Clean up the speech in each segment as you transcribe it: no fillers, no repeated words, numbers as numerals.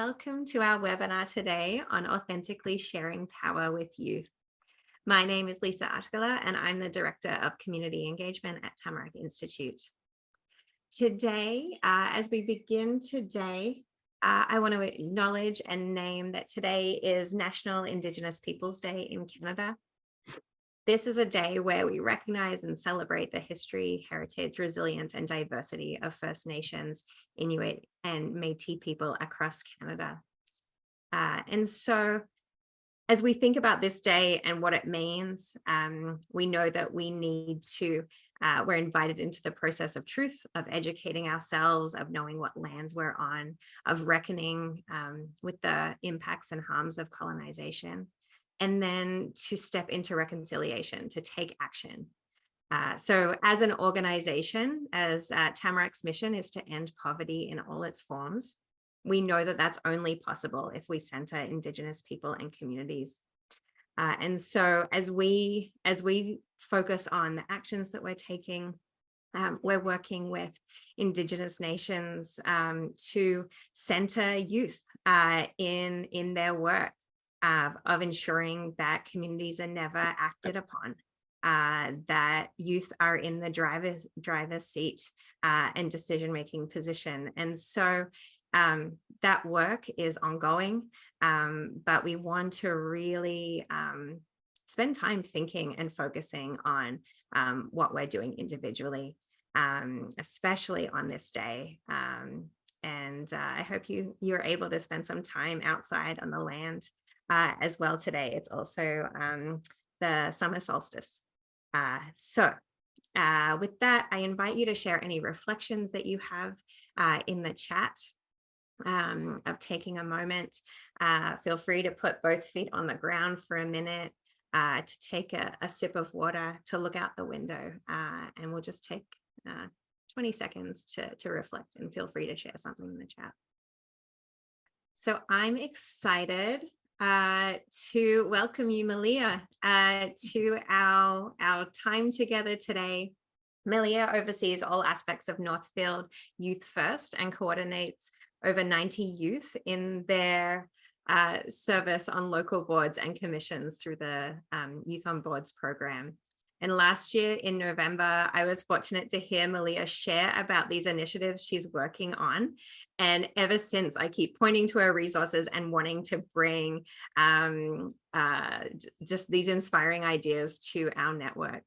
welcome to our webinar today on Authentically Sharing Power with Youth. My name is Lisa Attygalle and I'm the Director of Community Engagement at Tamarack Institute. Today, as we begin today, I want to acknowledge and name that today is National Indigenous Peoples Day in Canada. This is a day where we recognize and celebrate the history, heritage, resilience, and diversity of First Nations, Inuit, and Métis people across Canada. And so as we think about this day and what it means, we know that we need to, we're invited into the process of truth, of educating ourselves, of knowing what lands we're on, of reckoning with the impacts and harms of colonization, and then to step into reconciliation, to take action. So as an organization, as Tamarack's mission is to end poverty in all its forms, we know that that's only possible if we center Indigenous people and communities. And so as we focus on the actions that we're taking, we're working with Indigenous nations to center youth in their work of ensuring that communities are never acted upon, that youth are in the driver's seat and decision-making position. And so that work is ongoing, but we want to really spend time thinking and focusing on what we're doing individually, especially on this day. And I hope you're able to spend some time outside on the land as well today. It's also the summer solstice. So with that, I invite you to share any reflections that you have in the chat. Of taking a moment. Feel free to put both feet on the ground for a minute, to take a sip of water, to look out the window, and we'll just take 20 seconds to reflect, and feel free to share something in the chat. So I'm excited to welcome you, Meleah, to our time together today. Meleah oversees all aspects of Northfield Youth First and coordinates over 90 youth in their service on local boards and commissions through the Youth on Boards program. And last year in November, I was fortunate to hear Meleah share about these initiatives she's working on. And ever since, I keep pointing to her resources and wanting to bring just these inspiring ideas to our network.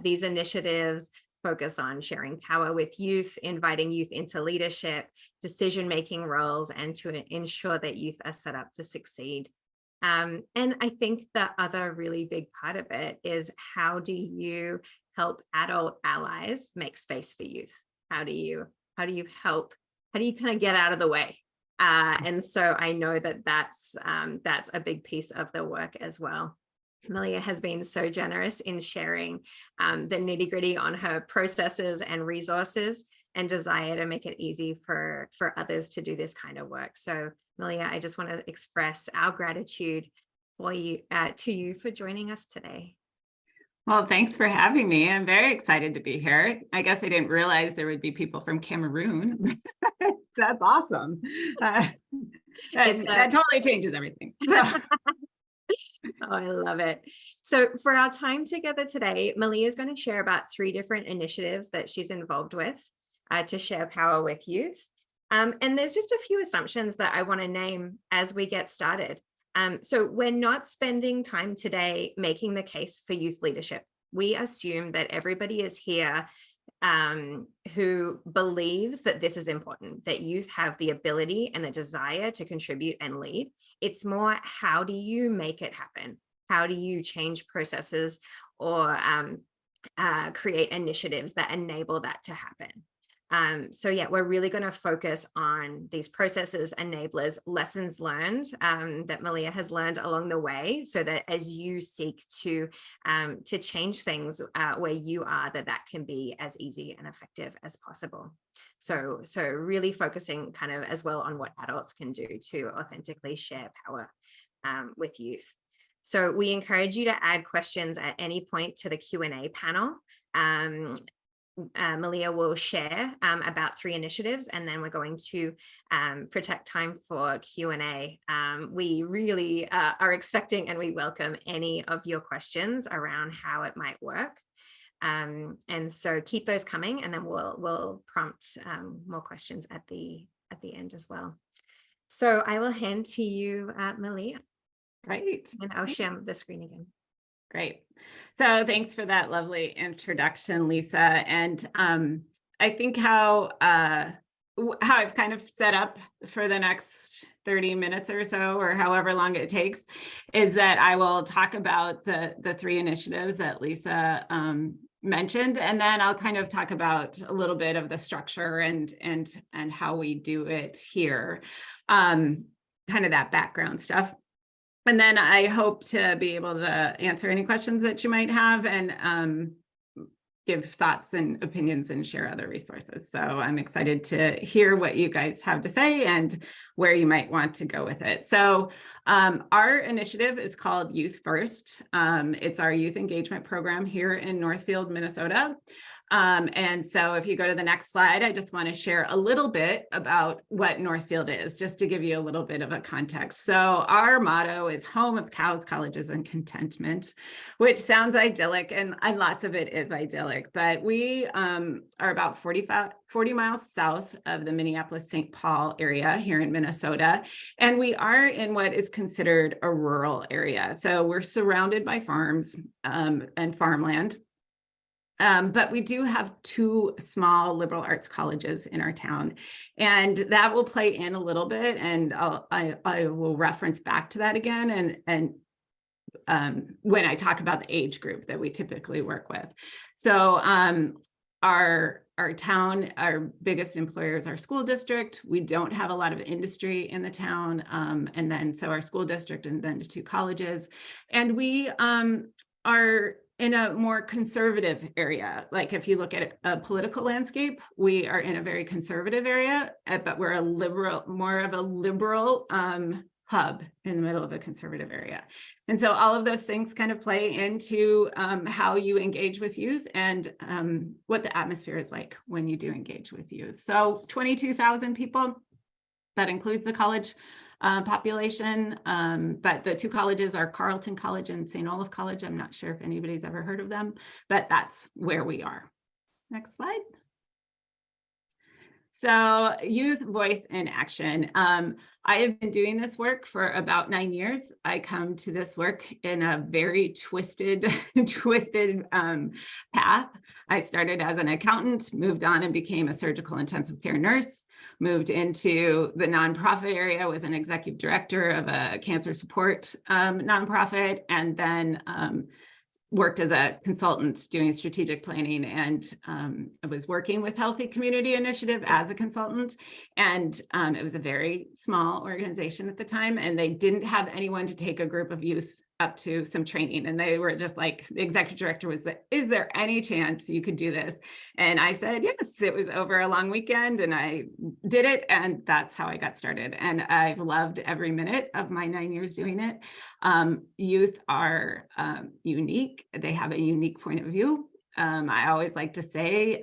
These initiatives focus on sharing power with youth, inviting youth into leadership, decision-making roles, and to ensure that youth are set up to succeed. And I think the other really big part of it is, how do you help adult allies make space for youth? How do you help? How do you kind of get out of the way? And so I know that that's a big piece of the work as well. Meleah has been so generous in sharing the nitty-gritty on her processes and resources, and desire to make it easy for others to do this kind of work. So Meleah, I just want to express our gratitude for you to you for joining us today. Well, thanks for having me. I'm very excited to be here. I guess I didn't realize there would be people from Cameroon. That's awesome. That totally changes everything. Oh, I love it. So for our time together today, Meleah is going to share about 3 different initiatives that she's involved with to share power with youth. And there's just a few assumptions that I want to name as we get started. So we're not spending time today making the case for youth leadership. We assume that everybody is here who believes that this is important, that youth have the ability and the desire to contribute and lead. It's more, how do you make it happen? How do you change processes or create initiatives that enable that to happen? So yeah, we're really going to focus on these processes, enablers, lessons learned that Meleah has learned along the way, so that as you seek to change things where you are, that can be as easy and effective as possible. So really focusing kind of as well on what adults can do to authentically share power with youth. So we encourage you to add questions at any point to the Q&A panel. Meleah will share about 3 initiatives, and then we're going to protect time for Q&A. We really are expecting, and we welcome any of your questions around how it might work. And so keep those coming, and then we'll prompt more questions at the end as well. So I will hand to you, Meleah. Great. And I'll share the screen again. Great. So thanks for that lovely introduction, Lisa. And I think how I've kind of set up for the next 30 minutes or so, or however long it takes, is that I will talk about the 3 initiatives that Lisa mentioned, and then I'll kind of talk about a little bit of the structure and how we do it here, kind of that background stuff. And then I hope to be able to answer any questions that you might have, and give thoughts and opinions and share other resources. So I'm excited to hear what you guys have to say and where you might want to go with it. So our initiative is called Youth First. It's our youth engagement program here in Northfield, Minnesota. And so if you go to the next slide, I just want to share a little bit about what Northfield is, just to give you a little bit of a context. So our motto is home of cows, colleges, and contentment, which sounds idyllic, and lots of it is idyllic, but we are about 40 miles south of the Minneapolis-St. Paul area here in Minnesota, and we are in what is considered a rural area. So we're surrounded by farms and farmland. But we do have 2 small liberal arts colleges in our town, and that will play in a little bit, and I will reference back to that again, and when I talk about the age group that we typically work with. So our town, our biggest employer is our school district. We don't have a lot of industry in the town, and then so our school district, and then 2 colleges, and we are in a more conservative area. Like if you look at a political landscape, we are in a very conservative area, but we're more of a liberal hub in the middle of a conservative area. And so all of those things kind of play into how you engage with youth, and what the atmosphere is like when you do engage with youth. So 22,000 people, that includes the college population, but the 2 colleges are Carleton College and St. Olaf College. I'm not sure if anybody's ever heard of them, but that's where we are. Next slide. So Youth Voice in Action. I have been doing this work for about 9 years. I come to this work in a very twisted path. I started as an accountant, moved on and became a surgical intensive care nurse, moved into the nonprofit area, was an executive director of a cancer support nonprofit, and then worked as a consultant doing strategic planning, and I was working with Healthy Community Initiative as a consultant, and it was a very small organization at the time, and they didn't have anyone to take a group of youth up to some training, and they were just like, the executive director was like, is there any chance you could do this? And I said yes. It was over a long weekend, and I did it, and that's how I got started, and I've loved every minute of my 9 years doing it. Youth are unique. They have a unique point of view. I always like to say,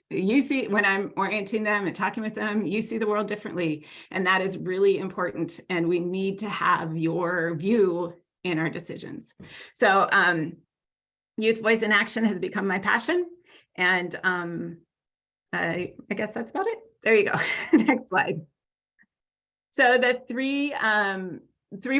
you see, when I'm orienting them and talking with them, you see the world differently, and that is really important, and we need to have your view in our decisions. So Youth Voice in Action has become my passion, and I guess that's about it. There you go. Next slide. So the three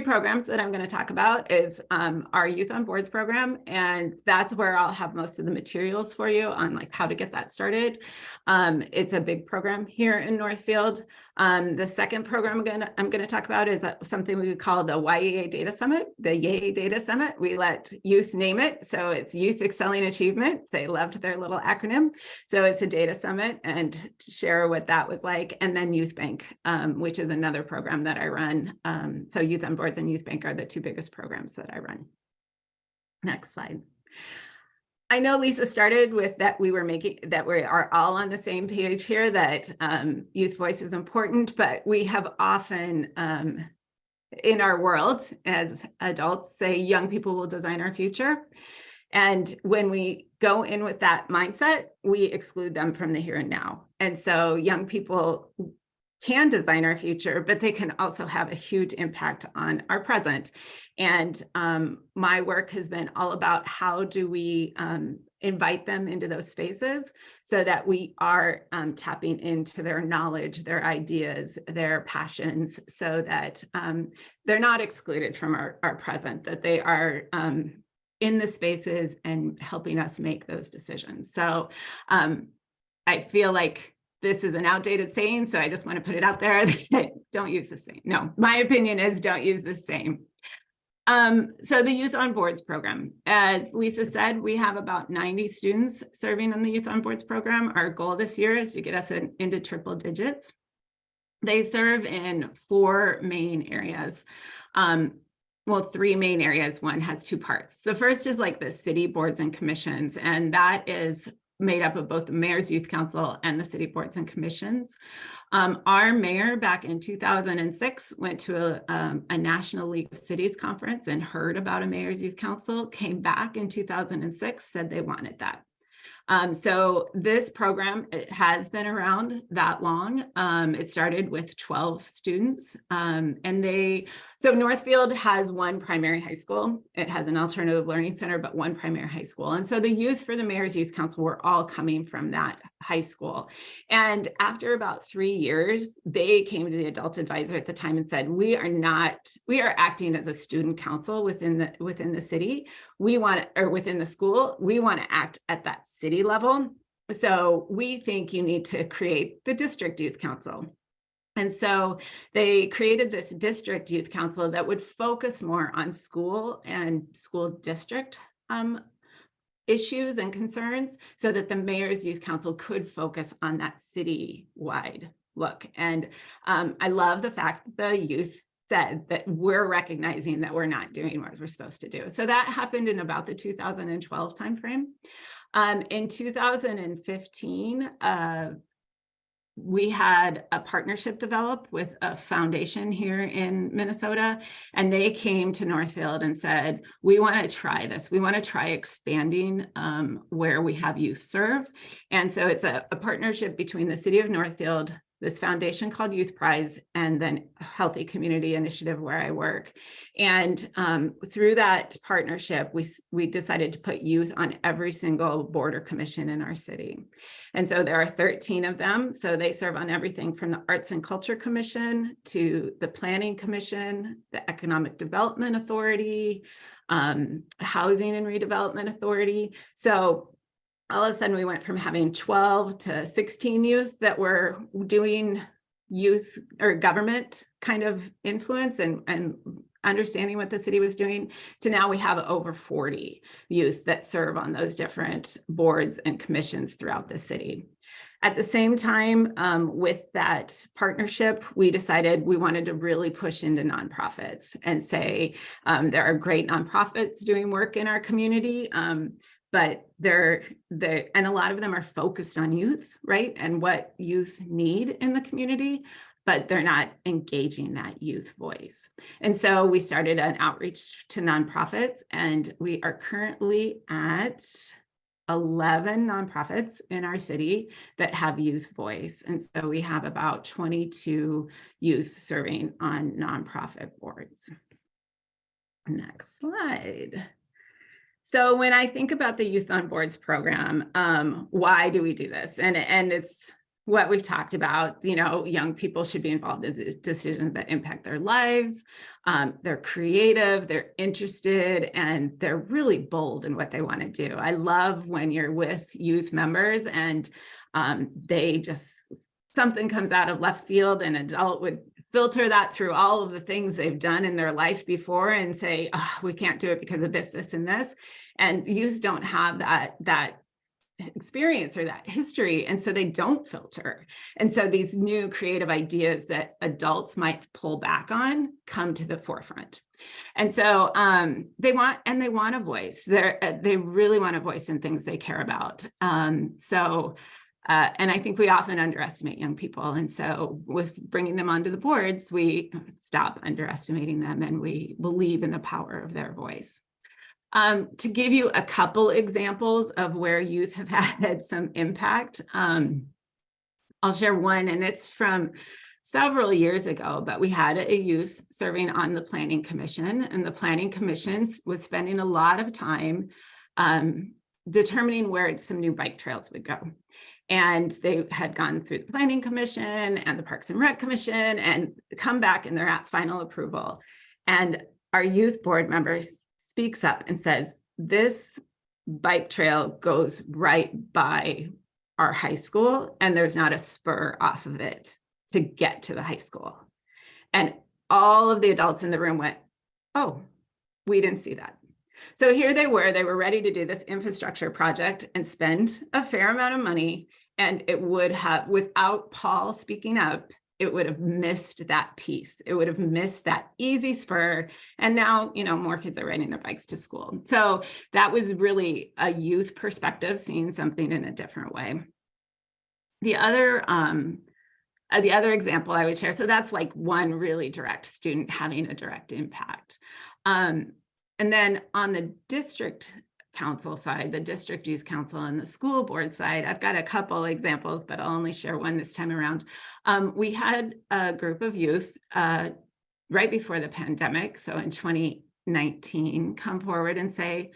programs that I'm going to talk about is our Youth on Boards program, and that's where I'll have most of the materials for you on like how to get that started. It's a big program here in Northfield. The second program I'm going to talk about is something we call the YEA Data Summit, the YEA Data Summit. We let youth name it, so it's Youth Excelling Achievement. They loved their little acronym. So it's a data summit, and to share what that was like. And then Youth Bank, which is another program that I run. So Youth on Boards and Youth Bank are the 2 biggest programs that I run. Next slide. I know Lisa started with that we are all on the same page here, that youth voice is important, but we have often in our world as adults say young people will design our future. And when we go in with that mindset, we exclude them from the here and now. And so young people can design our future, but they can also have a huge impact on our present. And my work has been all about how do we invite them into those spaces so that we are tapping into their knowledge, their ideas, their passions, so that they're not excluded from our present, that they are in the spaces and helping us make those decisions. So I feel like this is an outdated saying, so I just want to put it out there. Don't use the same. No, my opinion is don't use the same. So the Youth on Boards program, as Lisa said, we have about 90 students serving in the Youth on Boards program. Our goal this year is to get us into triple digits. They serve in 4 main areas. Well, 3 main areas. One has 2 parts. The first is like the city boards and commissions, and that is made up of both the Mayor's Youth Council and the city boards and commissions. Our mayor back in 2006 went to a National League of Cities conference and heard about a Mayor's Youth Council, came back in 2006, said they wanted that. So this program, it has been around that long. It started with 12 students, so Northfield has 1 primary high school. It has an alternative learning center, but 1 primary high school. And so the youth for the Mayor's Youth Council were all coming from that high school. And after about 3 years, they came to the adult advisor at the time and said, we are acting as a student council within the city. Or within the school, we want to act at that city level. So we think you need to create the district youth council. And so they created this district youth council that would focus more on school and school district issues and concerns, so that the Mayor's Youth Council could focus on that city-wide look. And I love the fact that the youth said that we're recognizing that we're not doing what we're supposed to do. So that happened in about the 2012 timeframe. In 2015, we had a partnership develop with a foundation here in Minnesota, and they came to Northfield and said, we want to try this. We want to try expanding where we have youth serve. And so it's a partnership between the city of Northfield, this foundation called Youth Prize, and then Healthy Community Initiative where I work. And through that partnership, we decided to put youth on every single board or commission in our city. And so there are 13 of them. So they serve on everything from the Arts and Culture Commission to the Planning Commission, the Economic Development Authority, Housing and Redevelopment Authority. So all of a sudden we went from having 12 to 16 youth that were doing youth or government kind of influence and understanding what the city was doing, to now we have over 40 youth that serve on those different boards and commissions throughout the city. At the same time, with that partnership, we decided we wanted to really push into nonprofits and say there are great nonprofits doing work in our community, but and a lot of them are focused on youth, right? And what youth need in the community, but they're not engaging that youth voice. And so we started an outreach to nonprofits, and we are currently at 11 nonprofits in our city that have youth voice. And so we have about 22 youth serving on nonprofit boards. Next slide. So when I think about the Youth on Boards program, why do we do this? And it's what we've talked about. You know, young people should be involved in decisions that impact their lives. They're creative, they're interested, and they're really bold in what they want to do. I love when you're with youth members and something comes out of left field, and an adult would filter that through all of the things they've done in their life before and say, oh, we can't do it because of this, this, and this. And youth don't have that experience or that history, and so they don't filter. And so these new creative ideas that adults might pull back on come to the forefront. And so they want a voice. They really want a voice in things they care about. And I think we often underestimate young people. And so with bringing them onto the boards, we stop underestimating them and we believe in the power of their voice. To give you a couple examples of where youth have had some impact, I'll share one, and it's from several years ago, but we had a youth serving on the Planning Commission, and the Planning Commission was spending a lot of time determining where some new bike trails would go. And they had gone through the Planning Commission and the Parks and Rec Commission and come back and they're at final approval. And our youth board member speaks up and says, this bike trail goes right by our high school and there's not a spur off of it to get to the high school. And all of the adults in the room went, oh, we didn't see that. So here they were ready to do this infrastructure project and spend a fair amount of money. And it would have, without Paul speaking up, it would have missed that piece. It would have missed that easy spur. And now, more kids are riding their bikes to school. So that was really a youth perspective, seeing something in a different way. The other example I would share, so that's like one really direct student having a direct impact. And then on the district council side, the district youth council and the school board side, I've got a couple examples, but I'll only share one this time around. We had a group of youth right before the pandemic, so in 2019, come forward and say,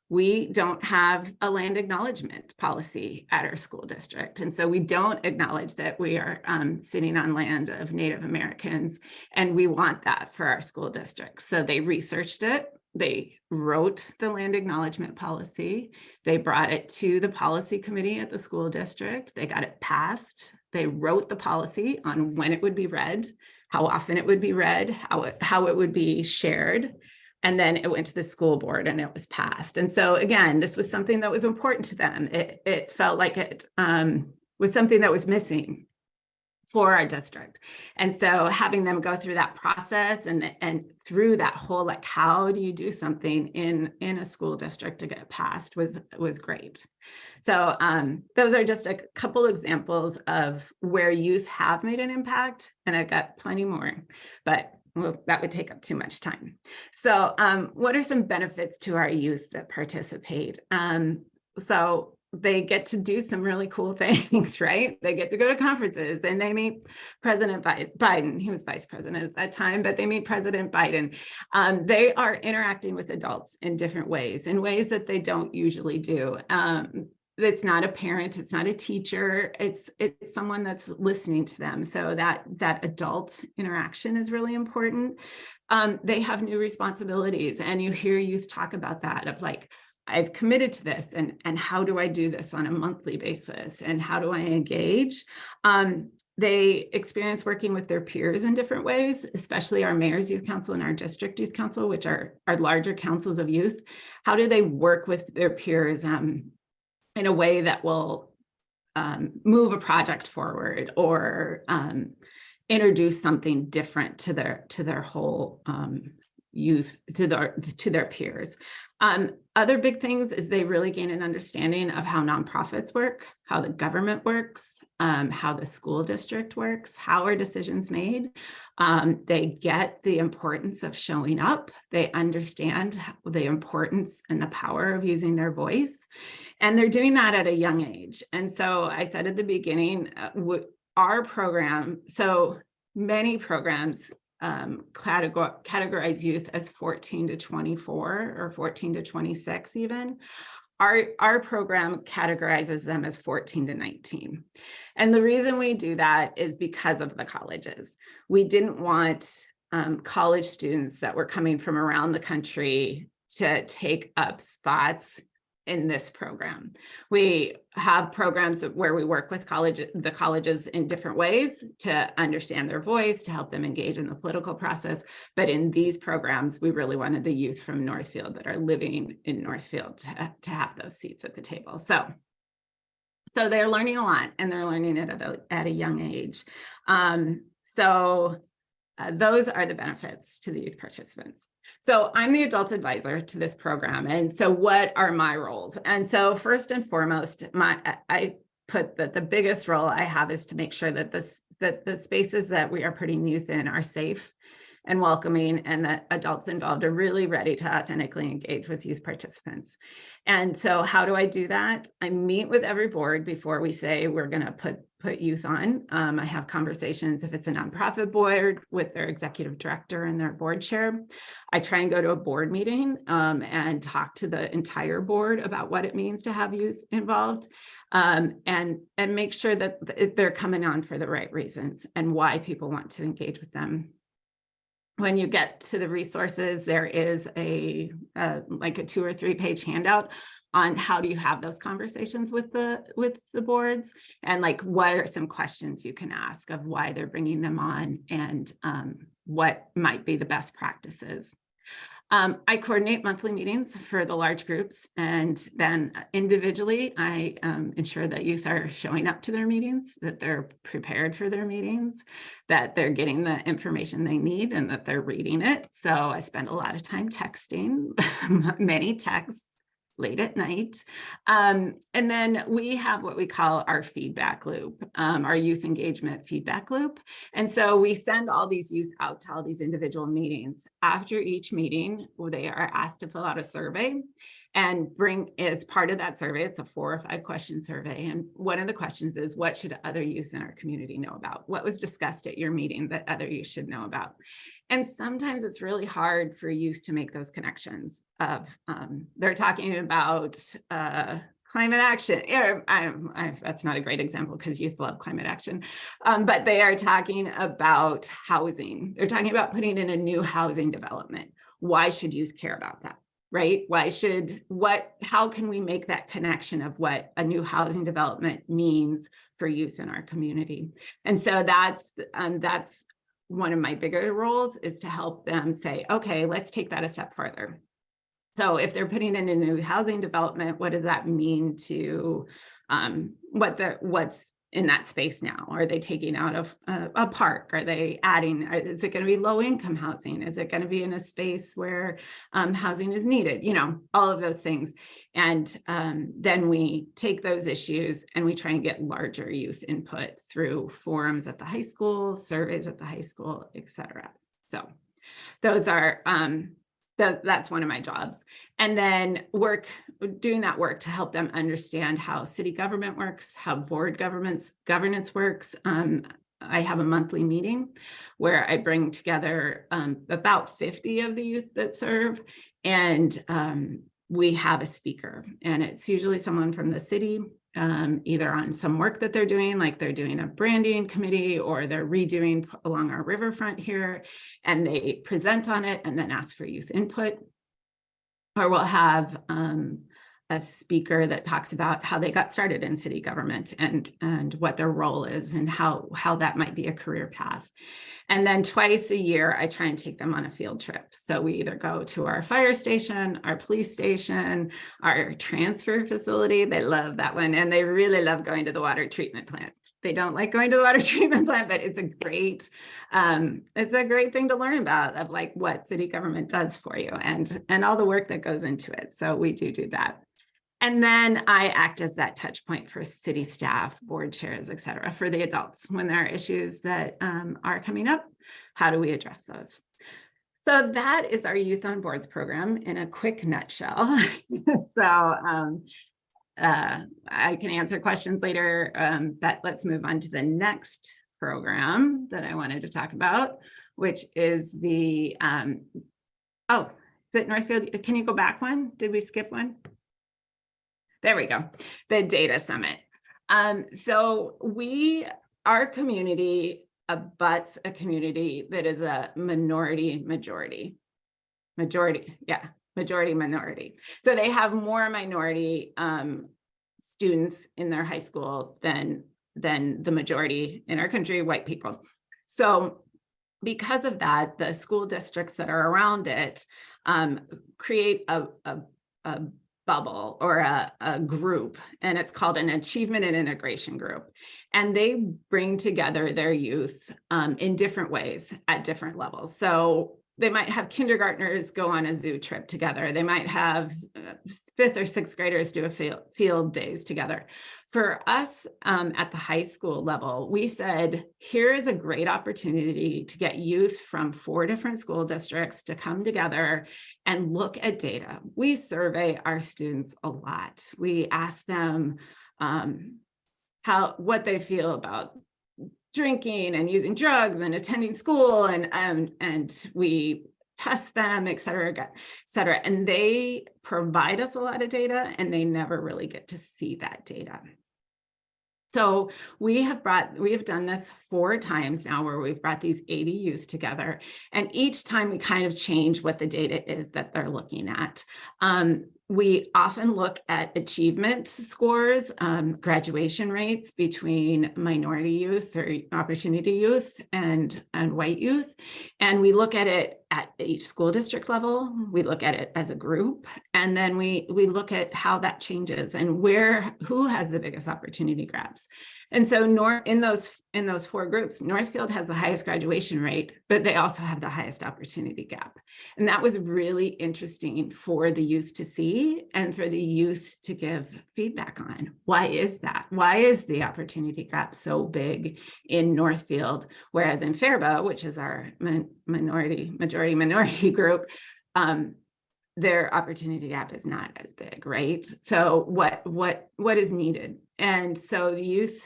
we don't have a land acknowledgement policy at our school district. And so we don't acknowledge that we are sitting on land of Native Americans, and we want that for our school district. So they researched it. They wrote the land acknowledgement policy. They brought it to the policy committee at the school district. They got it passed. They wrote the policy on when it would be read, how often it would be read, how it would be shared. And then it went to the school board and it was passed. And so again, this was something that was important to them. It felt like it was something that was missing for our district. And so having them go through that process and through that whole, like, how do you do something in a school district to get passed was great. So those are just a couple examples of where youth have made an impact, and I've got plenty more, but that would take up too much time. So what are some benefits to our youth that participate? So they get to do some really cool things, right? They get to go to conferences and they meet President Biden. He was vice president at that time, but they meet President Biden. They are interacting with adults in different ways, in ways that they don't usually do. It's not a parent, it's not a teacher, it's someone that's listening to them. So that adult interaction is really important. They have new responsibilities, and you hear youth talk about that, of like, I've committed to this, and how do I do this on a monthly basis, and how do I engage? They experience working with their peers in different ways, especially our mayor's youth council and our district youth council, which are larger councils of youth. How do they work with their peers in a way that will move a project forward, or introduce something different to their whole youth, to their peers? Other big things is they really gain an understanding of how nonprofits work, how the government works, how the school district works, how are decisions made. They get the importance of showing up. They understand the importance and the power of using their voice. And they're doing that at a young age. And so I said at the beginning, our program, so many programs categorize youth as 14 to 24 or 14 to 26 even. Our program categorizes them as 14 to 19. And the reason we do that is because of the colleges. We didn't want college students that were coming from around the country to take up spots in this program. We have programs where we work with the colleges in different ways to understand their voice, to help them engage in the political process. But in these programs, we really wanted the youth from Northfield that are living in Northfield to have those seats at the table. So they're learning a lot, and they're learning it at a young age. Those are the benefits to the youth participants. So I'm the adult advisor to this program. And so what are my roles? And so first and foremost, I put that the biggest role I have is to make sure that the spaces that we are putting youth in are safe and welcoming, and that adults involved are really ready to authentically engage with youth participants. And so how do I do that? I meet with every board before we say we're going to put youth on. I have conversations if it's a nonprofit board with their executive director and their board chair. I try and go to a board meeting and talk to the entire board about what it means to have youth involved, and make sure that they're coming on for the right reasons and why people want to engage with them. When you get to the resources, there is like a 2 or 3 page handout on how do you have those conversations with the boards, and like what are some questions you can ask of why they're bringing them on, and what might be the best practices. I coordinate monthly meetings for the large groups, and then individually, I ensure that youth are showing up to their meetings, that they're prepared for their meetings, that they're getting the information they need, and that they're reading it. So I spend a lot of time texting, many texts late at night. And then we have what we call our feedback loop, our youth engagement feedback loop. And so we send all these youth out to all these individual meetings. After each meeting, they are asked to fill out a survey and bring, as part of that survey, it's a 4 or 5 question survey. And one of the questions is, what should other youth in our community know about? What was discussed at your meeting that other youth should know about? And sometimes it's really hard for youth to make those connections of, they're talking about climate action. That's not a great example because youth love climate action, but they are talking about housing. They're talking about putting in a new housing development. Why should youth care about that? Right? How can we make that connection of what a new housing development means for youth in our community? And so that's one of my bigger roles, is to help them say, okay, let's take that a step further. So if they're putting in a new housing development, what does that mean to what's in that space now? Are they taking out of a park? Are they adding? Is it going to be low income housing? Is it going to be in a space where housing is needed? All of those things. And then we take those issues and we try and get larger youth input through forums at the high school, surveys at the high school, et cetera. So those are that's one of my jobs. And then doing that work to help them understand how city government works, how board governance works. I have a monthly meeting where I bring together about 50 of the youth that serve, and we have a speaker, and it's usually someone from the city, either on some work that they're doing, like they're doing a branding committee, or they're redoing along our riverfront here, and they present on it and then ask for youth input. Or we'll have a speaker that talks about how they got started in city government and what their role is and how that might be a career path. And then twice a year, I try and take them on a field trip. So we either go to our fire station, our police station, our transfer facility. They love that one. And they really love going to the water treatment plant. They don't like going to the water treatment plant, but it's a great thing to learn about, of like what city government does for you and all the work that goes into it. So we do that. And then I act as that touch point for city staff, board chairs, et cetera, for the adults. When there are issues that are coming up, how do we address those? So that is our Youth on Boards program in a quick nutshell. So I can answer questions later, but let's move on to the next program that I wanted to talk about, which is the, is it Northfield? Can you go back one? Did we skip one? There we go. The Data Summit. So our community abuts a community that is a minority. So they have more minority students in their high school than the majority in our country, white people. So because of that, the school districts that are around it create a bubble or a group, and it's called an achievement and integration group. And they bring together their youth in different ways at different levels. So they might have kindergartners go on a zoo trip together. They might have 5th or 6th graders do a field days together. For us at the high school level, we said, here is a great opportunity to get youth from 4 different school districts to come together and look at data. We survey our students a lot. We ask them what they feel about drinking and using drugs and attending school, and we test them, et cetera. And they provide us a lot of data, and they never really get to see that data. So we have done this 4 times now, where we've brought these 80 youth together, and each time we kind of change what the data is that they're looking at. We often look at achievement scores, graduation rates between minority youth or opportunity youth and white youth. And we look at it at each school district level. We look at it as a group. And then we look at how that changes and who has the biggest opportunity gaps. And so in those 4 groups, Northfield has the highest graduation rate, but they also have the highest opportunity gap. And that was really interesting for the youth to see and for the youth to give feedback on. Why is that? Why is the opportunity gap so big in Northfield, whereas in Faribault, which is our majority minority group, their opportunity gap is not as big, right? So what is needed? And so the youth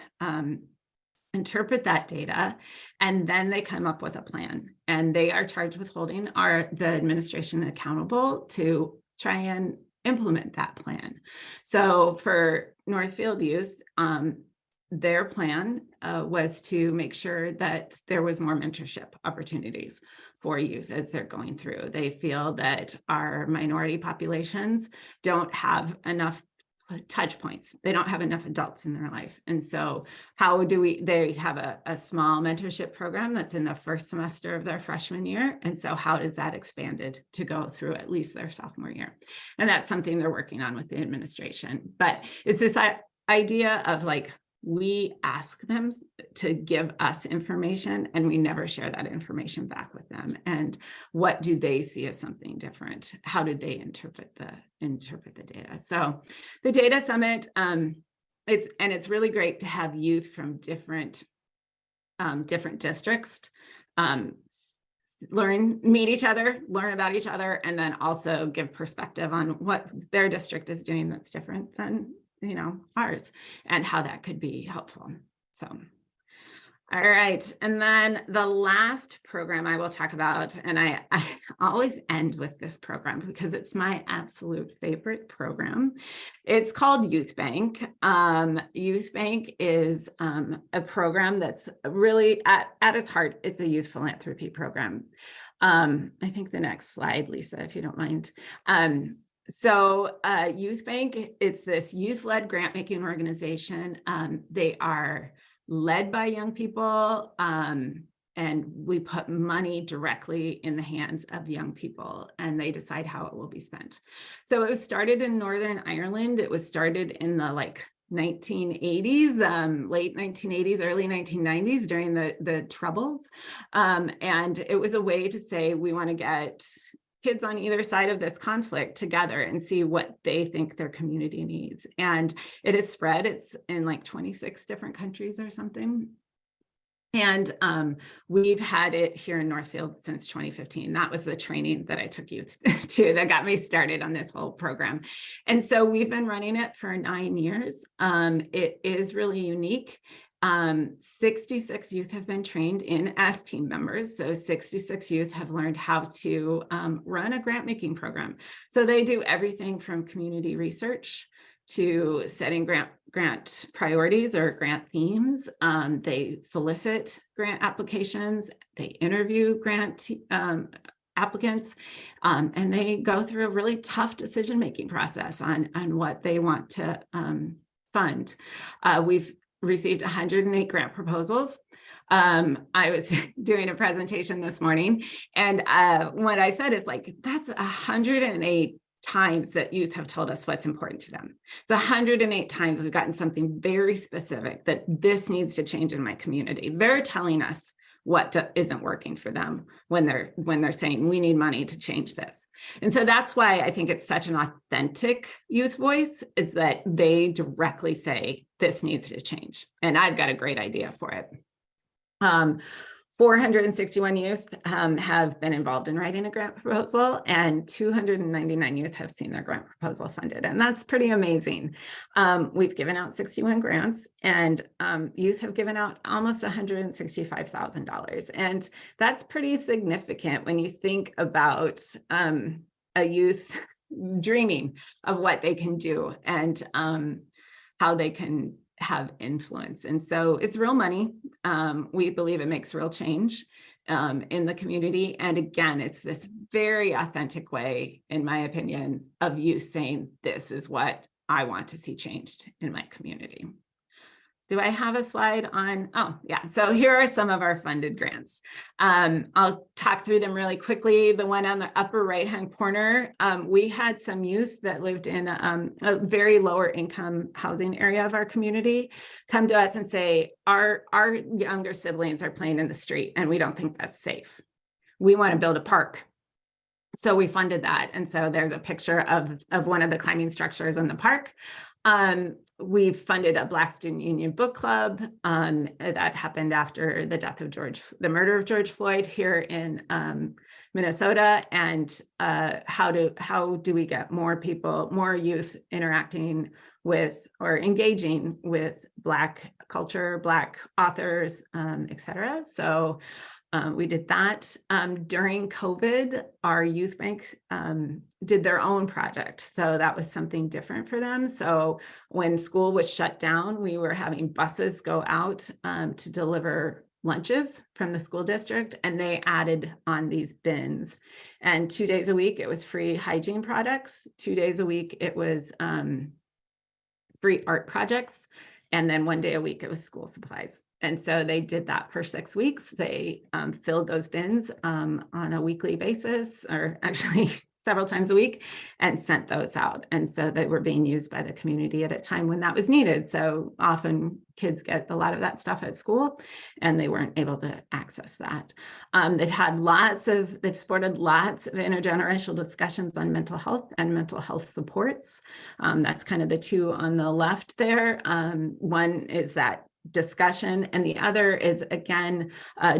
interpret that data, and then they come up with a plan, and they are charged with holding the administration accountable to try and implement that plan. So for Northfield youth, their plan was to make sure that there was more mentorship opportunities for youth as they're going through. They feel that our minority populations don't have enough touch points. They don't have enough adults in their life. And so they have a small mentorship program that's in the first semester of their freshman year. And so how is that expanded to go through at least their sophomore year? And that's something they're working on with the administration. But it's this idea of like, we ask them to give us information, and we never share that information back with them. And what do they see as something different? How do they interpret the data? So the Data Summit, it's really great to have youth from different districts meet each other, learn about each other, and then also give perspective on what their district is doing that's different than ours, and how that could be helpful. So, all right. And then the last program I will talk about, and I always end with this program because it's my absolute favorite program. It's called Youth Bank. Youth Bank is a program that's really at its heart, it's a youth philanthropy program. I think the next slide, Lisa, if you don't mind. So Youth Bank, it's this youth-led grant-making organization. They are led by young people, and we put money directly in the hands of young people, and they decide how it will be spent. So it was started in Northern Ireland. It was started in the 1980s, late 1980s, early 1990s during the Troubles. And it was a way to say, we want to get kids on either side of this conflict together and see what they think their community needs. And it is spread. It's in 26 different countries or something. And we've had it here in Northfield since 2015. That was the training that I took youth to that got me started on this whole program. And so we've been running it for 9 years. It is really unique. 66 youth have been trained in as team members. So 66 youth have learned how to run a grant making program. So they do everything from community research to setting grant priorities or grant themes. They solicit grant applications, they interview grant applicants, and they go through a really tough decision-making process on what they want to fund. We've received 108 grant proposals. I was doing a presentation this morning, and what I said is that's 108 times that youth have told us what's important to them. It's 108 times we've gotten something very specific that this needs to change in my community. They're telling us what isn't working for them when they're saying we need money to change this. And so that's why I think it's such an authentic youth voice, is that they directly say this needs to change, and I've got a great idea for it. 461 youth have been involved in writing a grant proposal, and 299 youth have seen their grant proposal funded. And that's pretty amazing. We've given out 61 grants, and youth have given out almost $165,000. And that's pretty significant when you think about a youth dreaming of what they can do and how they can have influence. And so it's real money. We believe it makes real change in the community. And again, it's this very authentic way, in my opinion, of you saying, this is what I want to see changed in my community. Do I have a slide on? Oh, yeah. So here are some of our funded grants. I'll talk through them really quickly. The one on the upper right-hand corner, we had some youth that lived in a very lower income housing area of our community come to us and say, our younger siblings are playing in the street and we don't think that's safe. We want to build a park. So we funded that. And so there's a picture of one of the climbing structures in the park. We've funded a Black Student Union book club that happened after the death of the murder of George Floyd here in Minnesota. And how do we get more youth interacting with or engaging with Black culture, Black authors, et cetera. So we did that. During COVID, our youth bank did their own project. So that was something different for them. So when school was shut down, we were having buses go out to deliver lunches from the school district, and they added on these bins. And 2 days a week, it was free hygiene products. 2 days a week, it was free art projects. And then 1 day a week, it was school supplies. And so they did that for 6 weeks. They filled those bins on a weekly basis, or actually several times a week, and sent those out. And so they were being used by the community at a time when that was needed. So often kids get a lot of that stuff at school and they weren't able to access that. They've supported lots of intergenerational discussions on mental health and mental health supports. That's kind of the two on the left there. One is that discussion, and the other is, again,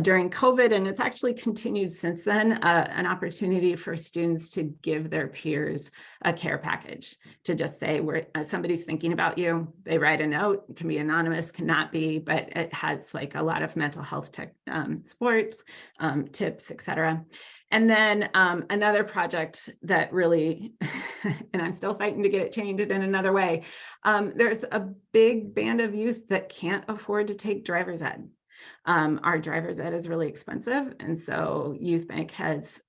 during COVID, and it's actually continued since then, an opportunity for students to give their peers a care package, to just say, somebody's thinking about you. They write a note. It can be anonymous, cannot be, but it has like a lot of mental health sports, tips, etc. And then another project that really, and I'm still fighting to get it changed in another way, there's a big band of youth that can't afford to take driver's ed. Our driver's ed is really expensive. And so Youth Bank has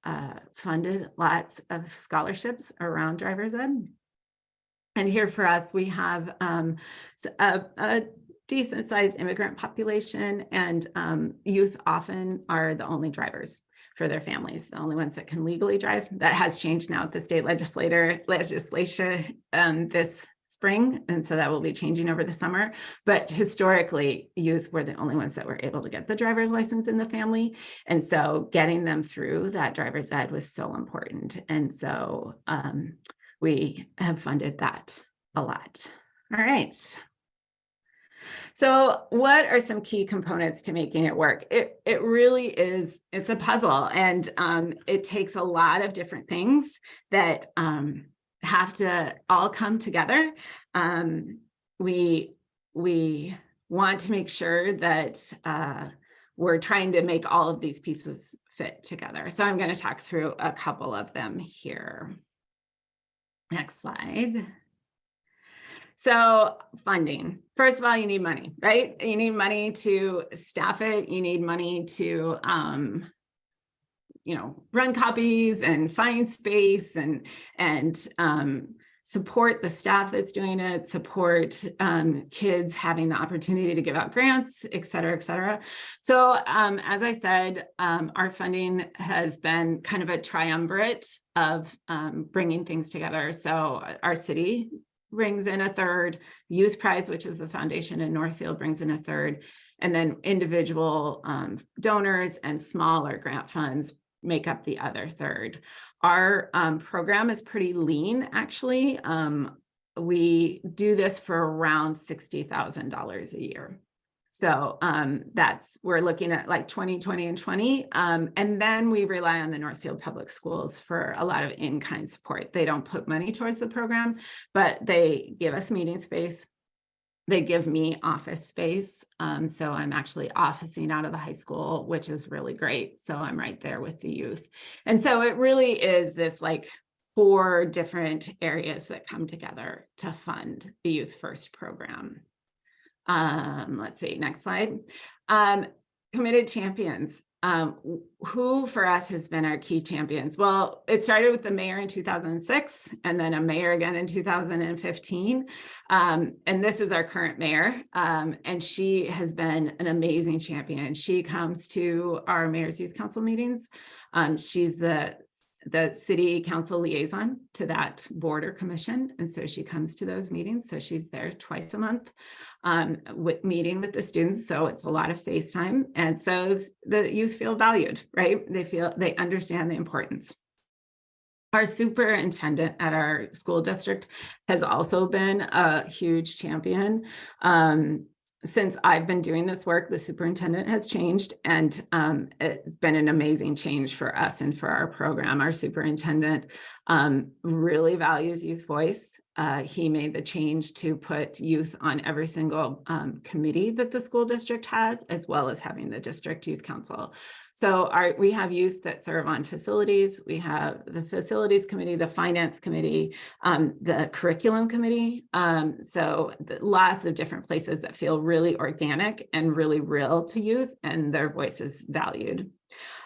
funded lots of scholarships around driver's ed. And here for us, we have a decent sized immigrant population, and youth often are the only drivers for their families, the only ones that can legally drive. That has changed now at the state legislature this spring, and so that will be changing over the summer. But historically, youth were the only ones that were able to get the driver's license in the family, and so getting them through that driver's ed was so important. And so we have funded that a lot. All right. So what are some key components to making it work? It really is, it's a puzzle, and it takes a lot of different things that have to all come together. We want to make sure that we're trying to make all of these pieces fit together. So I'm going to talk through a couple of them here. Next slide. So funding, first of all, you need money, right? You need money to staff it. You need money to, run copies and find space and support the staff that's doing it, support kids having the opportunity to give out grants, et cetera, et cetera. So as I said, our funding has been kind of a triumvirate of bringing things together. So our city brings in a third, Youth Prize, which is the foundation in Northfield, brings in a third, And then individual donors and smaller grant funds make up the other third. Our program is pretty lean, actually. We do this for around $60,000 a year. So we're looking at like 20, and 20. And then we rely on the Northfield Public Schools for a lot of in-kind support. They don't put money towards the program, but they give us meeting space. They give me office space. So I'm actually officing out of the high school, which is really great. So I'm right there with the youth. And so it really is this like 4 different areas that come together to fund the Youth First program. Let's see, next slide. Committed champions. Who for us has been our key champions? Well, it started with the mayor in 2006 and then a mayor again in 2015. And this is our current mayor. And she has been an amazing champion. She comes to our mayor's youth council meetings. She's the city council liaison to that board or commission. And so she comes to those meetings. So she's there twice a month meeting with the students. So it's a lot of face time. And so the youth feel valued, right? They understand the importance. Our superintendent at our school district has also been a huge champion. Since I've been doing this work, the superintendent has changed, and it's been an amazing change for us and for our program. Our superintendent really values youth voice. He made the change to put youth on every single committee that the school district has, as well as having the district youth council. So we have youth that serve on facilities. We have the facilities committee, the finance committee, the curriculum committee. So lots of different places that feel really organic and really real to youth, and their voice is valued.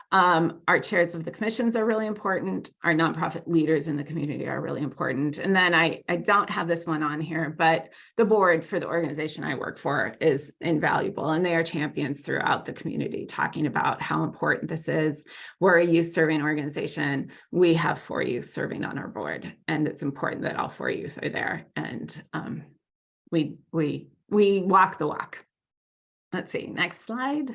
Our chairs of the commissions are really important. Our nonprofit leaders in the community are really important. And then I don't have this one on here, but the board for the organization I work for is invaluable, and they are champions throughout the community, talking about how important this is. We're a youth serving organization. We have 4 youth serving on our board, and it's important that all 4 youth are there. And we walk the walk. Let's see, next slide.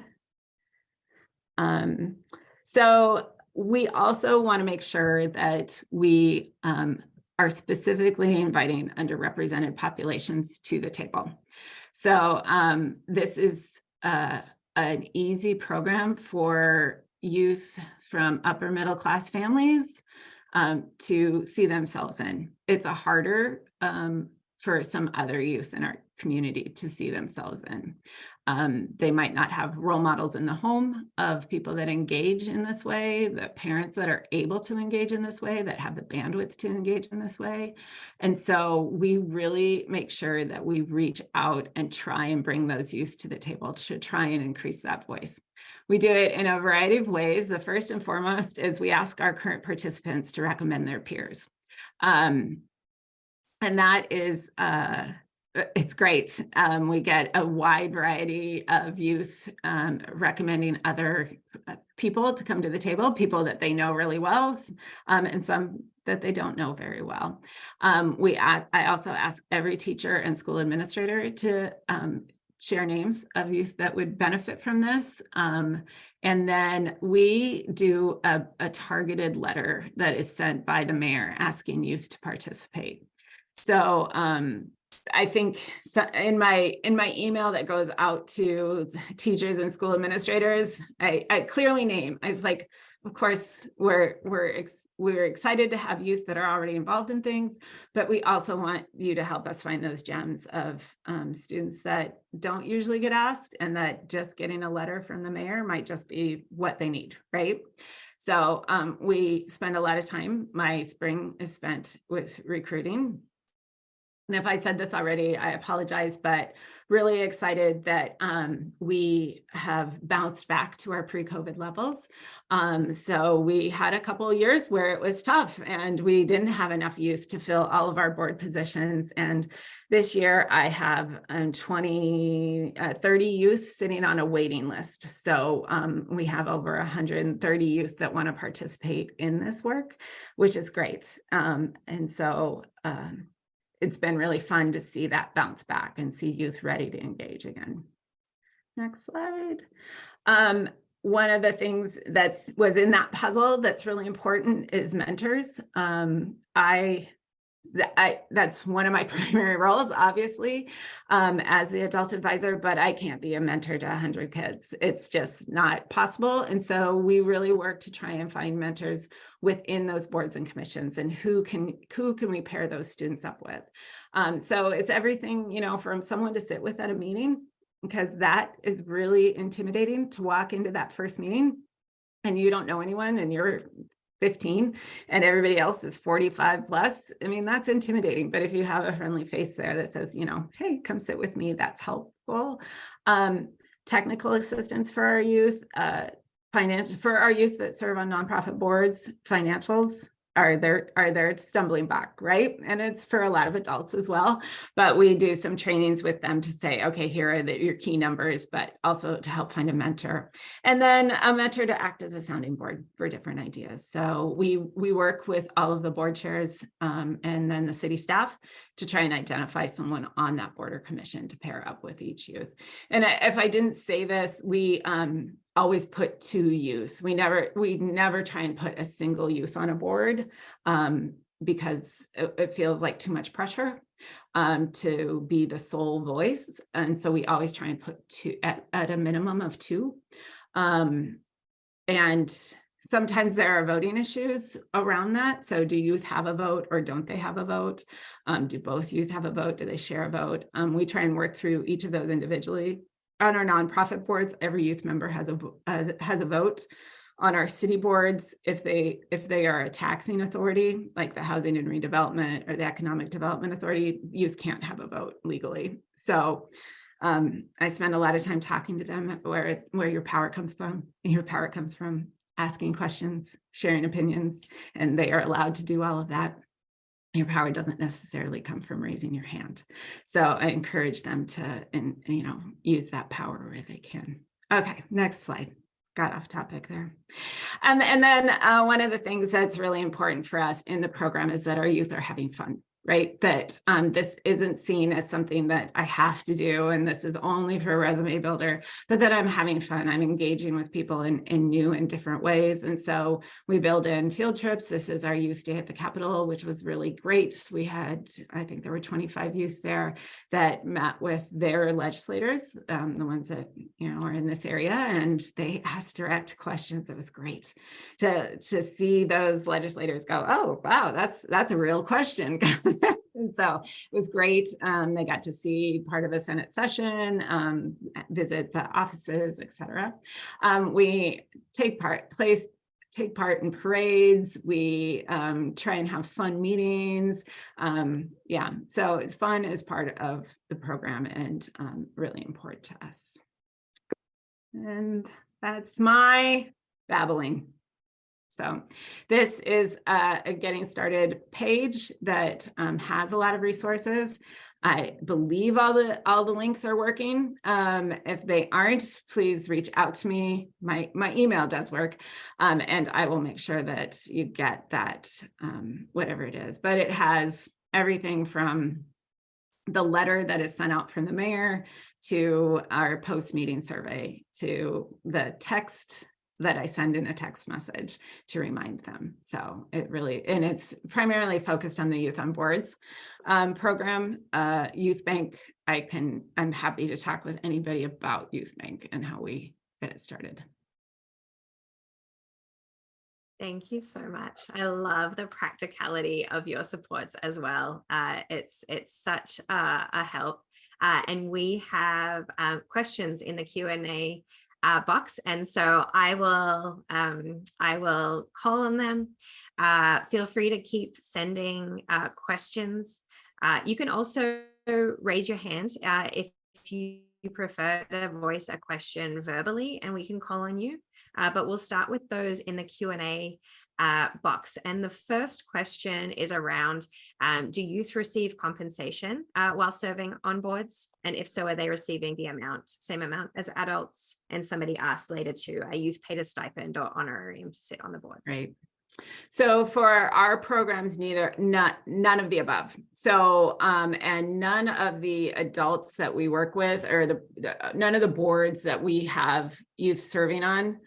So we also want to make sure that we are specifically inviting underrepresented populations to the table. So this is an easy program for youth from upper middle class families to see themselves in. It's a harder for some other youth in our community to see themselves in. They might not have role models in the home of people that engage in this way, the parents that are able to engage in this way, that have the bandwidth to engage in this way. And so we really make sure that we reach out and try and bring those youth to the table to try and increase that voice. We do it in a variety of ways. The first and foremost is we ask our current participants to recommend their peers. And that is, it's great. We get a wide variety of youth recommending other people to come to the table, people that they know really well, and some that they don't know very well. I also ask every teacher and school administrator to share names of youth that would benefit from this. And then we do a targeted letter that is sent by the mayor asking youth to participate. So I think in my email that goes out to teachers and school administrators, I clearly name. I was like, of course, we're excited to have youth that are already involved in things, but we also want you to help us find those gems of students that don't usually get asked, and that just getting a letter from the mayor might just be what they need, right? So we spend a lot of time. My spring is spent with recruiting. And if I said this already, I apologize, but really excited that we have bounced back to our pre-COVID levels. So we had a couple of years where it was tough and we didn't have enough youth to fill all of our board positions. And this year I have 30 youth sitting on a waiting list. So we have over 130 youth that want to participate in this work, which is great. And so it's been really fun to see that bounce back and see youth ready to engage again. Next slide. One of the things that was in that puzzle that's really important is mentors. That's one of my primary roles, obviously, as the adult advisor, but I can't be a mentor to 100 kids. It's just not possible. And so we really work to try and find mentors within those boards and commissions, and who can we pair those students up with. So it's everything, from someone to sit with at a meeting, because that is really intimidating to walk into that first meeting and you don't know anyone and you're 15 and everybody else is 45 plus. I mean, that's intimidating. But if you have a friendly face there that says, hey, come sit with me, that's helpful. Technical assistance for our youth, for our youth that serve on nonprofit boards, financials are their stumbling block, right? And it's for a lot of adults as well. But we do some trainings with them to say, okay, here are your key numbers, but also to help find a mentor. And then a mentor to act as a sounding board for different ideas. So we work with all of the board chairs and then the city staff to try and identify someone on that board or commission to pair up with each youth. And if I didn't say this, we always put 2 youth. We never try and put a single youth on a board because it feels like too much pressure to be the sole voice. And so we always try and put 2 at a minimum of 2. And sometimes there are voting issues around that. So do youth have a vote or don't they have a vote? Do both youth have a vote? Do they share a vote? We try and work through each of those individually. On our nonprofit boards, every youth member has a vote. On our city boards, if they are a taxing authority, like the Housing and Redevelopment or the Economic Development Authority, youth can't have a vote legally. So I spend a lot of time talking to them where your power comes from. And your power comes from asking questions, sharing opinions, and they are allowed to do all of that. Your power doesn't necessarily come from raising your hand. So I encourage them to, use that power where they can. Okay, next slide. Got off topic there. And then one of the things that's really important for us in the program is that our youth are having fun, right? That this isn't seen as something that I have to do and this is only for a resume builder, but that I'm having fun. I'm engaging with people in new and different ways. And so we build in field trips. This is our youth day at the Capitol, which was really great. We had, I think there were 25 youth there that met with their legislators, the ones that, are in this area, and they asked direct questions. It was great to see those legislators go, oh, wow, that's a real question. And so it was great. They got to see part of a Senate session, visit the offices, etc. We take part in parades. We try and have fun meetings. So fun is part of the program and really important to us. And that's my babbling. So this is a getting started page that has a lot of resources. I believe all the links are working. If they aren't, please reach out to me. My email does work, and I will make sure that you get that, whatever it is. But it has everything from the letter that is sent out from the mayor to our post-meeting survey to the text that I send in a text message to remind them. So it's primarily focused on the Youth on Boards program. Youth Bank, I'm happy to talk with anybody about Youth Bank and how we get it started. Thank you so much. I love the practicality of your supports as well. It's such a help. And we have questions in the Q&A box, and so I will call on them. Feel free to keep sending questions. You can also raise your hand if you prefer to voice a question verbally, and we can call on you. But we'll start with those in the Q&A box. And the first question is around, do youth receive compensation while serving on boards? And if so, are they receiving the same amount as adults? And somebody asked later too, are youth paid a stipend or honorarium to sit on the boards? Right. So for our programs, none of the above. So, and none of the adults that we work with, or none of the boards that we have youth serving on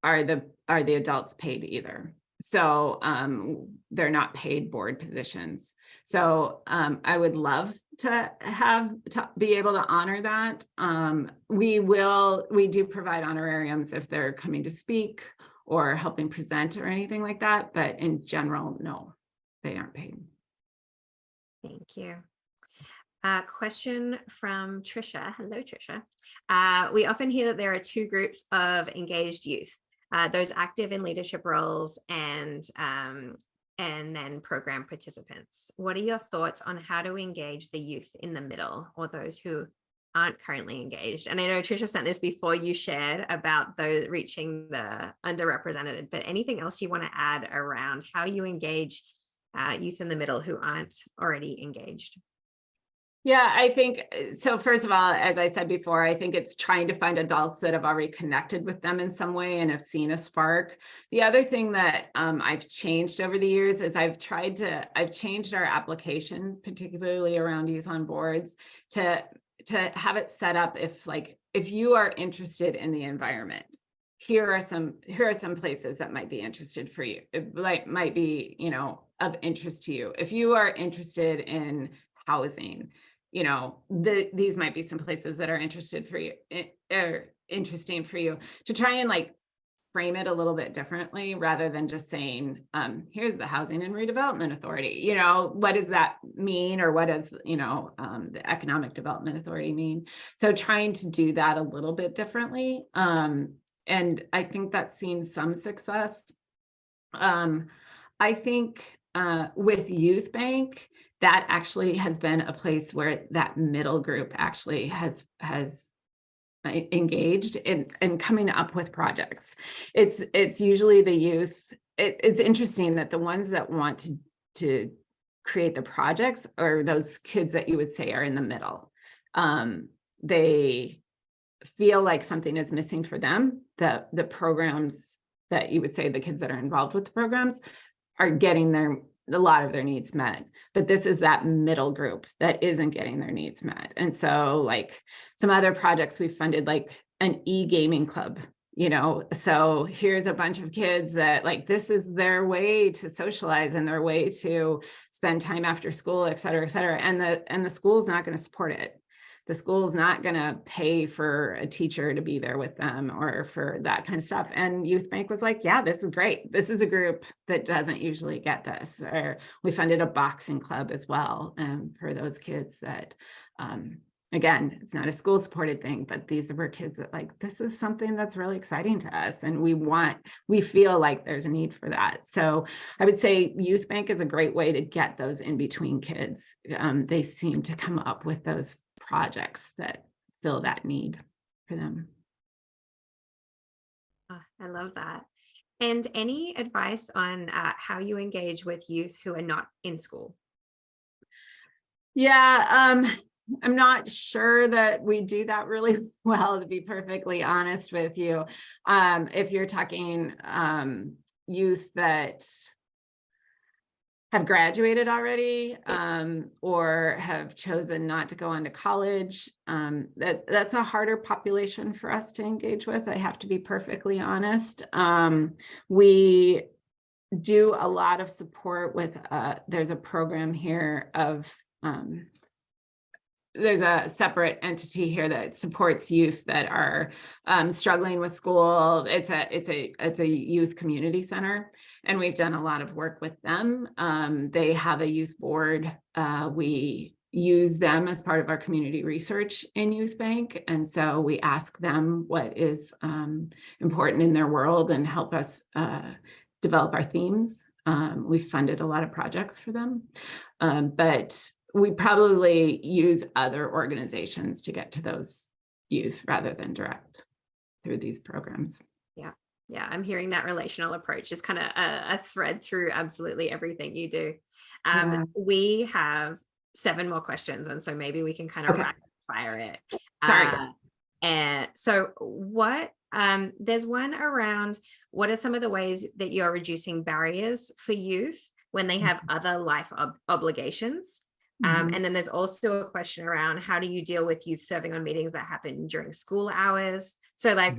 are the adults paid either. So, they're not paid board positions. So, I would love to be able to honor that. We do provide honorariums if they're coming to speak or helping present or anything like that. But in general, no, they aren't paid. Thank you. Question from Trisha. Hello, Trisha. We often hear that there are two groups of engaged youth, those active in leadership roles and then program participants. What are your thoughts on how to engage the youth in the middle, or those who aren't currently engaged? And I know Trisha sent this before you shared about those reaching the underrepresented, but anything else you want to add around how you engage youth in the middle who aren't already engaged? Yeah, I think so. First of all, as I said before, I think it's trying to find adults that have already connected with them in some way and have seen a spark. The other thing that I've changed over the years is I've changed our application, particularly around youth on boards, to have it set up if you are interested in the environment, here are some places that might be interested for you, might be, of interest to you. If you are interested in housing, these might be some places that are interesting for you, to try and frame it a little bit differently, rather than just saying, here's the Housing and Redevelopment Authority. What does that mean? Or what does, the Economic Development Authority mean? So trying to do that a little bit differently. And I think that's seen some success. I think with Youth Bank, that actually has been a place where that middle group actually has engaged in coming up with projects. It's usually the youth. It's interesting that the ones that want to create the projects are those kids that you would say are in the middle. They feel like something is missing for them. The programs that you would say the kids that are involved with the programs are getting a lot of their needs met, but this is that middle group that isn't getting their needs met. And so some other projects we funded, like an e-gaming club, so here's a bunch of kids that this is their way to socialize and their way to spend time after school, et cetera, and the school's not going to support it. The school's not going to pay for a teacher to be there with them or for that kind of stuff. And Youth Bank was like, yeah, this is great. This is a group that doesn't usually get this. Or we funded a boxing club as well for those kids that, again, it's not a school supported thing, but these were kids that this is something that's really exciting to us. And we feel like there's a need for that. So I would say Youth Bank is a great way to get those in between kids. They seem to come up with those projects that fill that need for them. I love that. And any advice on how you engage with youth who are not in school? Yeah, I'm not sure that we do that really well, to be perfectly honest with you. If you're talking youth that have graduated already or have chosen not to go on to college, that's a harder population for us to engage with. I have to be perfectly honest. We do a lot of support with, there's a program here of, there's a separate entity here that supports youth that are struggling with school. It's a youth community center, and we've done a lot of work with them. They have a youth board. We use them as part of our community research in Youth Bank, and so we ask them what is important in their world and help us develop our themes. We've funded a lot of projects for them, but we probably use other organizations to get to those youth rather than direct through these programs. Yeah, I'm hearing that relational approach is kind of a thread through absolutely everything you do. We have 7 more questions, and so maybe we can kind of rapid fire it. Sorry. And so there's one around, what are some of the ways that you're reducing barriers for youth when they have other life obligations? And then there's also a question around, how do you deal with youth serving on meetings that happen during school hours? So like,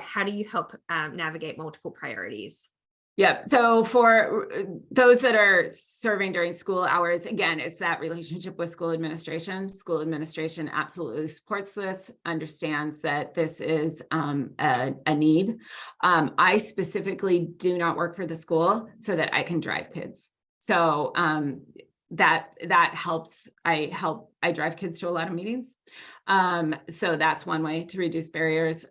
how do you help navigate multiple priorities? Yeah. So for those that are serving during school hours, again, it's that relationship with school administration. School administration absolutely supports this, understands that this is a need. I specifically do not work for the school so that I can drive kids. So that helps. I drive kids to a lot of meetings. So that's one way to reduce barriers.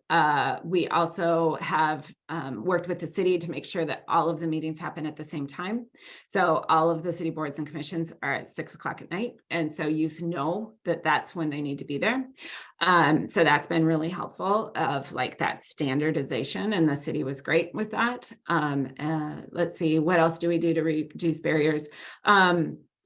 We also have worked with the city to make sure that all of the meetings happen at the same time. So all of the city boards and commissions are at 6 o'clock at night. And so youth know that that's when they need to be there. So that's been really helpful of like that standardization, and the city was great with that. Let's see, what else do we do to reduce barriers?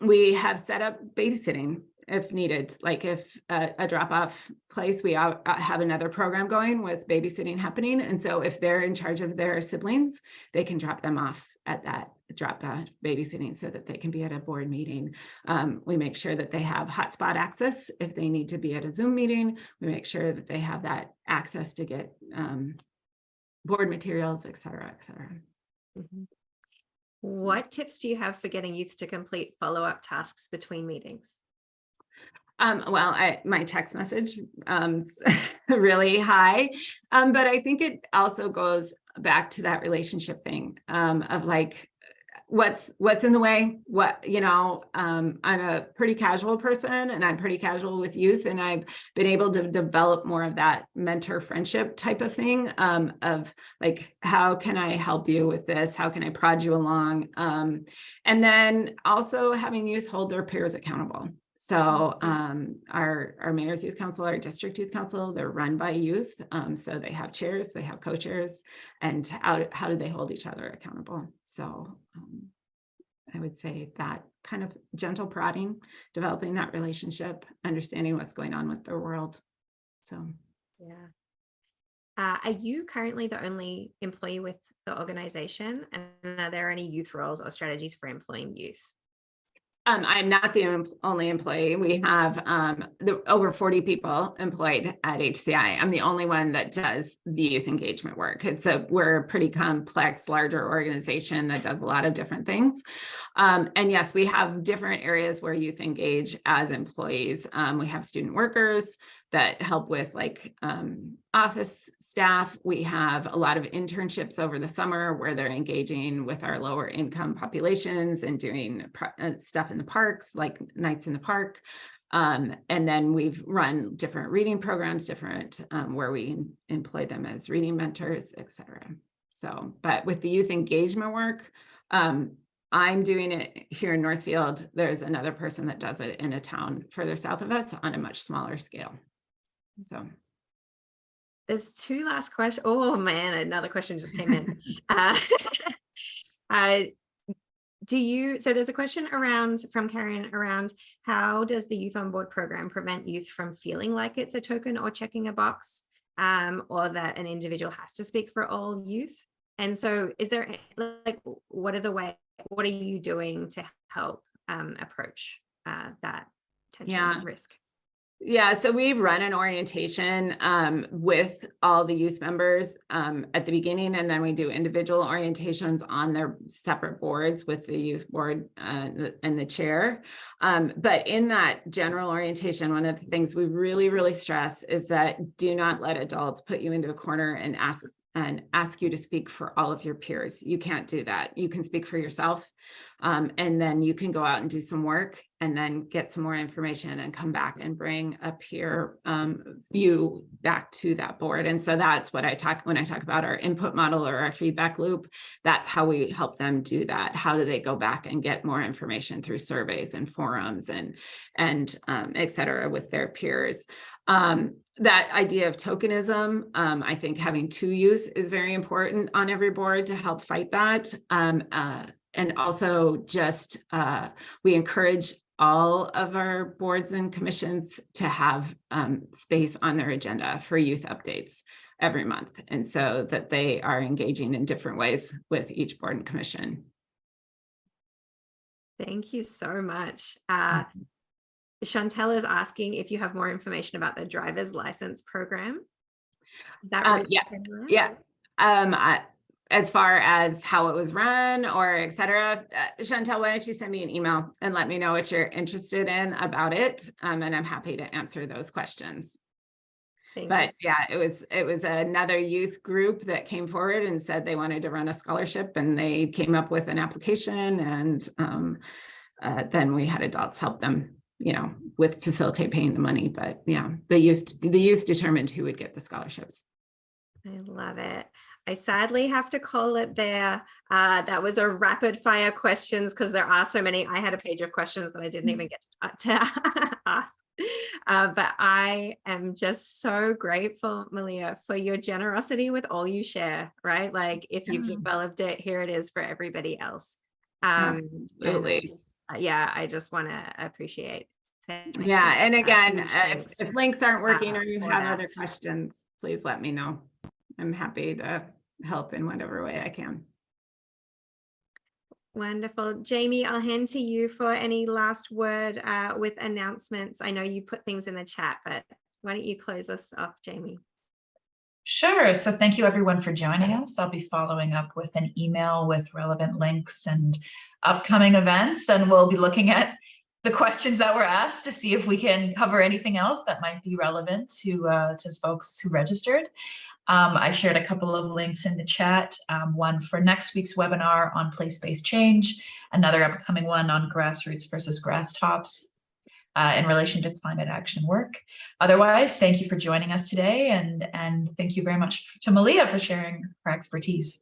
We have set up babysitting if needed, like if a drop-off place, we have another program going with babysitting happening. And so if they're in charge of their siblings, they can drop them off at that babysitting so that they can be at a board meeting. We make sure that they have hotspot access if they need to be at a Zoom meeting. We make sure that they have that access to get board materials, et cetera, et cetera. Mm-hmm. What tips do you have for getting youth to complete follow-up tasks between meetings? Well, my text message really high, but I think it also goes back to that relationship thing of like, what's in the way? I'm a pretty casual person, and I'm pretty casual with youth, and I've been able to develop more of that mentor friendship type of thing of like, how can I help you with this? How can I prod you along? And then also having youth hold their peers accountable. So our mayor's youth council, our district youth council, they're run by youth. So they have chairs, they have co-chairs, and how do they hold each other accountable? So I would say that kind of gentle prodding, developing that relationship, understanding what's going on with their world. So, yeah. Are you currently the only employee with the organization? And are there any youth roles or strategies for employing youth? I'm not the only employee. We have over 40 people employed at HCI. I'm the only one that does the youth engagement work. We're a pretty complex, larger organization that does a lot of different things. And yes, we have different areas where youth engage as employees. We have student workers that help with like office staff. We have a lot of internships over the summer where they're engaging with our lower income populations and doing stuff in the parks, like nights in the park. And then we've run different reading programs, where we employ them as reading mentors, et cetera. So, but with the youth engagement work, I'm doing it here in Northfield. There's another person that does it in a town further south of us on a much smaller scale. So there's two last questions. Oh man, another question just came in. So there's a question from Karen around, how does the Youth on Board program prevent youth from feeling like it's a token or checking a box, or that an individual has to speak for all youth? And so is there like, what are you doing to help approach that tension and risk? Yeah, so we run an orientation with all the youth members at the beginning, and then we do individual orientations on their separate boards with the youth board and the chair. But in that general orientation, one of the things we really, really stress is that do not let adults put you into a corner and ask you to speak for all of your peers. You can't do that. You can speak for yourself, and then you can go out and do some work and then get some more information and come back and bring a peer view back to that board. And so that's what when I talk about our input model or our feedback loop, that's how we help them do that. How do they go back and get more information through surveys and forums and et cetera with their peers? That idea of tokenism, I think having 2 youth is very important on every board to help fight that. And also just we encourage all of our boards and commissions to have space on their agenda for youth updates every month. And so that they are engaging in different ways with each board and commission. Thank you so much. Chantel is asking if you have more information about the driver's license program. Is that right? Yeah. As far as how it was run or et cetera, Chantel, why don't you send me an email and let me know what you're interested in about it. And I'm happy to answer those questions. But yeah, it was another youth group that came forward and said they wanted to run a scholarship, and they came up with an application, and then we had adults help them, with facilitate paying the money. But yeah, the youth determined who would get the scholarships. I love it. I sadly have to call it there. That was a rapid fire questions because there are so many. I had a page of questions that I didn't even get to ask. But I am just so grateful, Meleah, for your generosity with all you share, right? Like if you've developed it, here it is for everybody else. Absolutely. I just want to appreciate. Yeah. And again, if links aren't working or you have other questions, please let me know. I'm happy to help in whatever way I can. Wonderful. Jamie, I'll hand to you for any last word with announcements. I know you put things in the chat, but why don't you close us off, Jamie? Sure. So thank you everyone for joining us. I'll be following up with an email with relevant links and upcoming events, and we'll be looking at the questions that were asked to see if we can cover anything else that might be relevant to folks who registered. I shared a couple of links in the chat, one for next week's webinar on place-based change, another upcoming one on grassroots versus grass tops in relation to climate action work. Otherwise, thank you for joining us today, and thank you very much to Meleah for sharing her expertise.